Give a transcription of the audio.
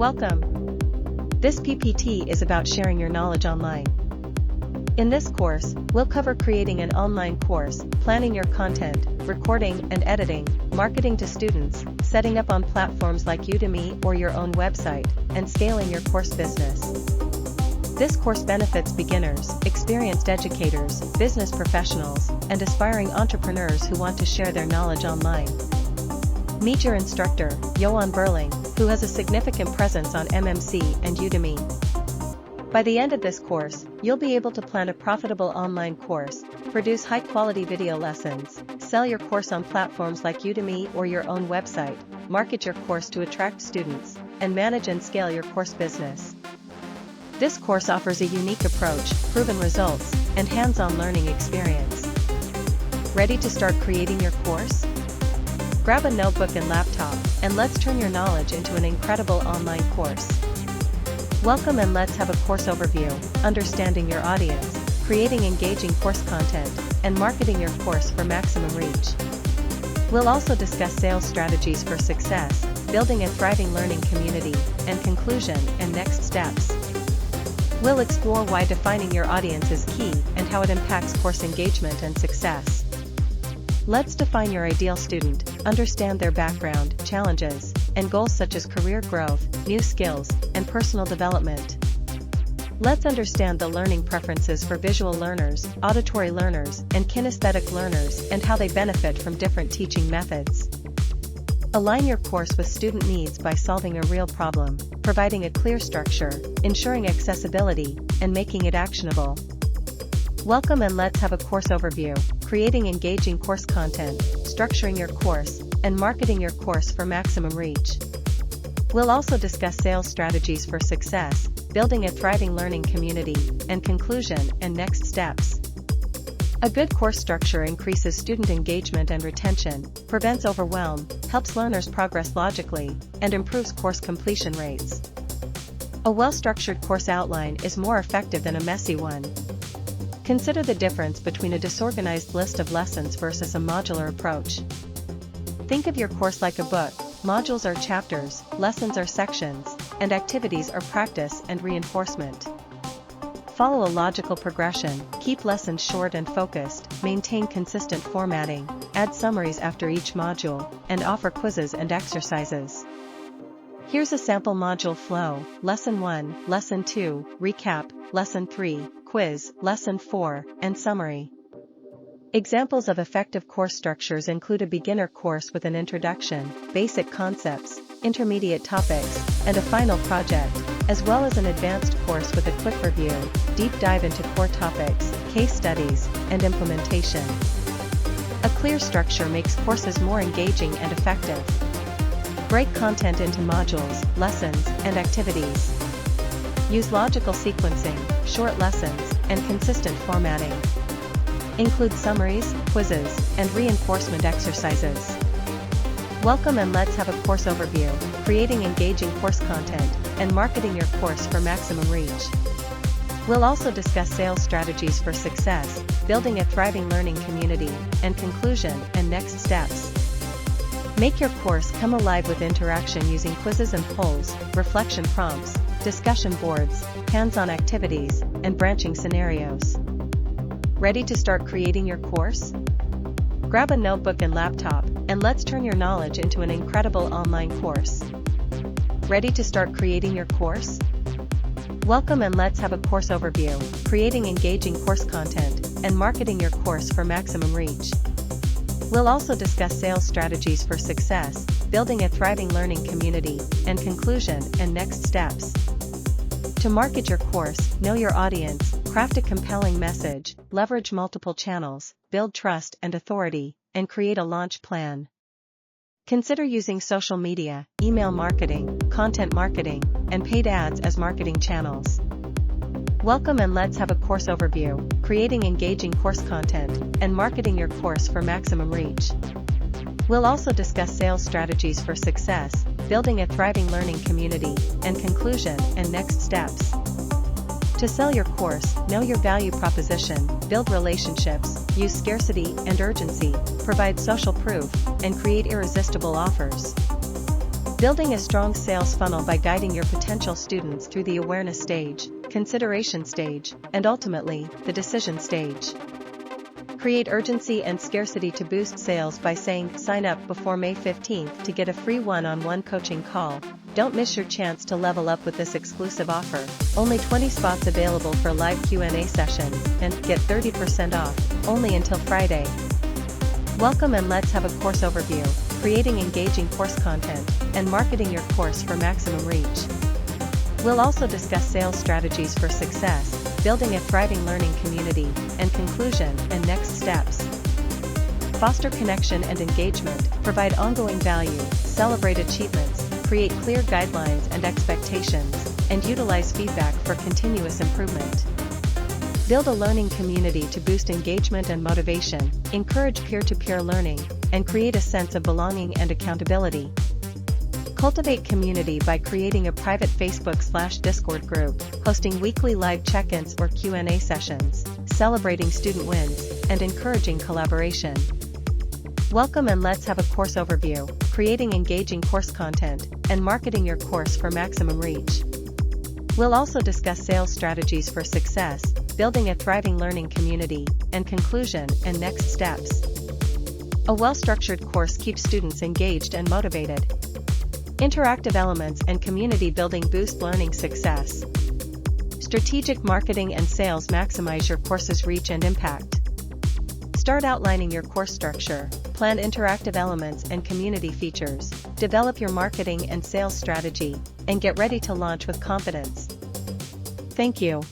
Welcome! This PPT is about sharing your knowledge online. In this course, we'll cover creating an online course, planning your content, recording and editing, marketing to students, setting up on platforms like Udemy or your own website, and scaling your course business. This course benefits beginners, experienced educators, business professionals, and aspiring entrepreneurs who want to share their knowledge online. Meet your instructor, Johan Berling, who has a significant presence on MMC and Udemy. By the end of this course, you'll be able to plan a profitable online course, produce high-quality video lessons, sell your course on platforms like Udemy or your own website, market your course to attract students, and manage and scale your course business. This course offers a unique approach, proven results, and hands-on learning experience. Ready to start creating your course? Grab a notebook and laptop, and let's turn your knowledge into an incredible online course. Welcome, and let's have a course overview, understanding your audience, creating engaging course content, and marketing your course for maximum reach. We'll also discuss sales strategies for success, building a thriving learning community, and conclusion and next steps. We'll explore why defining your audience is key and how it impacts course engagement and success. Let's define your ideal student, understand their background, challenges, and goals such as career growth, new skills, and personal development. Let's understand the learning preferences for visual learners, auditory learners, and kinesthetic learners, and how they benefit from different teaching methods. Align your course with student needs by solving a real problem, providing a clear structure, ensuring accessibility, and making it actionable. Welcome, and let's have a course overview, creating engaging course content, structuring your course, and marketing your course for maximum reach. We'll also discuss sales strategies for success, building a thriving learning community, and conclusion and next steps. A good course structure increases student engagement and retention, prevents overwhelm, helps learners progress logically, and improves course completion rates. A well-structured course outline is more effective than a messy one. Consider the difference between a disorganized list of lessons versus a modular approach. Think of your course like a book. Modules are chapters, lessons are sections, and activities are practice and reinforcement. Follow a logical progression, keep lessons short and focused, maintain consistent formatting, add summaries after each module, and offer quizzes and exercises. Here's a sample module flow: Lesson 1, Lesson 2, Recap, Lesson 3, Quiz, Lesson 4, and Summary. Examples of effective course structures include a beginner course with an introduction, basic concepts, intermediate topics, and a final project, as well as an advanced course with a quick review, deep dive into core topics, case studies, and implementation. A clear structure makes courses more engaging and effective. Break content into modules, lessons, and activities. Use logical sequencing, short lessons, and consistent formatting. Include summaries, quizzes, and reinforcement exercises. Welcome, and let's have a course overview, creating engaging course content, and marketing your course for maximum reach. We'll also discuss sales strategies for success, building a thriving learning community, and conclusion and next steps. Make your course come alive with interaction using quizzes and polls, reflection prompts, discussion boards, hands-on activities, and branching scenarios. Ready to start creating your course? Grab a notebook and laptop, and let's turn your knowledge into an incredible online course. Ready to start creating your course? Welcome, and let's have a course overview, creating engaging course content, and marketing your course for maximum reach. We'll also discuss sales strategies for success, building a thriving learning community, and conclusion and next steps. To market your course, know your audience, craft a compelling message, leverage multiple channels, build trust and authority, and create a launch plan. Consider using social media, email marketing, content marketing, and paid ads as marketing channels. Welcome, and let's have a course overview, creating engaging course content, and marketing your course for maximum reach. We'll also discuss sales strategies for success, building a thriving learning community, and conclusion and next steps. To sell your course, know your value proposition, build relationships, use scarcity and urgency, provide social proof, and create irresistible offers. Building a strong sales funnel by guiding your potential students through the awareness stage, consideration stage, and ultimately, the decision stage. Create urgency and scarcity to boost sales by saying, sign up before May 15th to get a free one-on-one coaching call. Don't miss your chance to level up with this exclusive offer. Only 20 spots available for live Q&A sessions, and get 30% off, only until Friday. Welcome, and let's have a course overview, creating engaging course content, and marketing your course for maximum reach. We'll also discuss sales strategies for success, building a thriving learning community, and conclusion and next steps. Foster connection and engagement, provide ongoing value, celebrate achievements, create clear guidelines and expectations, and utilize feedback for continuous improvement. Build a learning community to boost engagement and motivation, encourage peer-to-peer learning, and create a sense of belonging and accountability. Cultivate community by creating a private Facebook/Discord group, hosting weekly live check-ins or Q&A sessions, celebrating student wins, and encouraging collaboration. Welcome, and let's have a course overview, creating engaging course content, and marketing your course for maximum reach. We'll also discuss sales strategies for success, building a thriving learning community, and conclusion and next steps. A well-structured course keeps students engaged and motivated. Interactive elements and community building boost learning success. Strategic marketing and sales maximize your course's reach and impact. Start outlining your course structure, plan interactive elements and community features, develop your marketing and sales strategy, and get ready to launch with confidence. Thank you.